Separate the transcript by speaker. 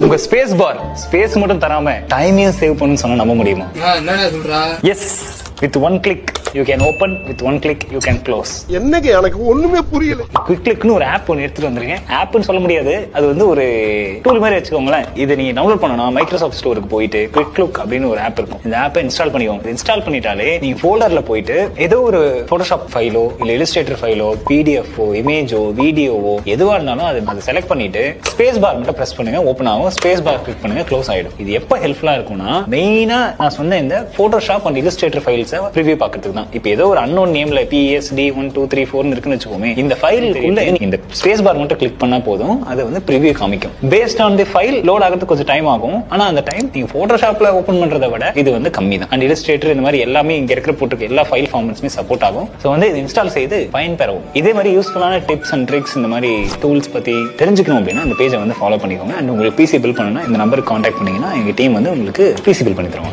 Speaker 1: உங்க ஸ்பேஸ் மட்டும் தராம டைமையும் சேவ் பண்ணு சொன்னா நம்ப முடியுமா?
Speaker 2: என்னடா சொல்றா?
Speaker 1: Yes, with one click you can open, with one click you can close.
Speaker 3: என்னங்க எனக்கு ஒண்ணுமே புரியல.
Speaker 1: குயிக் கிளிக்னு ஒரு ஆப் ஒன்னு எடுத்துட்டு வந்திருக்கேன். ஆப்னு சொல்ல முடியாது, அது வந்து ஒரு டூல் மாதிரி வச்சுக்கோங்களேன். இதை நீங்க டவுன்லோட் பண்ணனும், மைக்ரோசாஃப்ட் ஸ்டோருக்கு போயிட்டு குயிக் லுக் அப்படின்னு ஒரு ஆப் இருக்கும். இந்த ஆப்பை இன்ஸ்டால் பண்ணிக்கோங்க. இன்ஸ்டால் பண்ணிட்டாலே நீங்க ஃபோல்டர்ல போயிட்டு ஏதோ ஒரு போட்டோஷாப் ஃபைலோ இல்ல இல்லஸ்ட்ரேட்டர் ஃபைலோ பிடிஎஃப்ஓ இமேஜோ வீடியோவோ எதுவா இருந்தாலும் அதை செலக்ட் பண்ணிட்டு ஸ்பேஸ் பார் மட்டும் பிரஸ் பண்ணுங்க, ஓபன் ஆகும். ஸ்பேஸ் பார் கிளிக் பண்ணுங்க, க்ளோஸ் ஆயிடும். இது எப்ப ஹெல்ப்ஃபுல்லா இருக்கும்னா மெயினா நான் சொன்ன இந்த போட்டோஷாப் அண்ட் இல்லஸ்ட்ரேட்டர் ஃபைல்ஸை ப்ரிவியூ பார்க்கிறதுக்கு தான். இப்போ ஏதோ ஒரு அன்னோன் நேம்ல PSD123 இருக்குன்னு வச்சுக்கோமே, இந்த ஃபைல் உள்ள இந்த ஸ்பேஸ் பார் மட்டும் கிளிக் பண்ணா போதும், அது வந்து ப்ரிவியூ காமிக்கும். Based on the file load ஆகிறதுக்கு கொஞ்சம் டைம் ஆகும். ஆனா அந்த டைம் நீங்க போட்டோஷாப்ல ஓபன் பண்றதை விட இது வந்து கம்மி தான். அண்ட் இல்லஸ்ட்ரேட்டர் இந்த மாதிரி எல்லாமே இங்க இருக்கிற போட்டுருக்கு எல்லா ஃபைல் ஃபார்மட்ஸுமே சப்போர்ட் ஆகும். ஸோ வந்து இது இன்ஸ்டால் செய்து பயன் பெறவும். இதே மாதிரி யூஸ்ஃபுல்லான டிப்ஸ் அண்ட் ட்ரிக்ஸ் இந்த மாதிரி டூல்ஸ் பத்தி தெரிஞ்சுக்கணும் அப்படின்னா இந்த பேஜை வந்து ஃபாலோ பண்ணிக்கோங்க. அண்ட் உங்களுக்கு பிசி பில் பண்ணணும்னா இந்த நம்பருக்கு கான்டாக்ட் பண்ணீங்கன்னா எங்க டீம் வந்து உங்களுக்கு பிசி பில் பண்ணி தருவாங்க.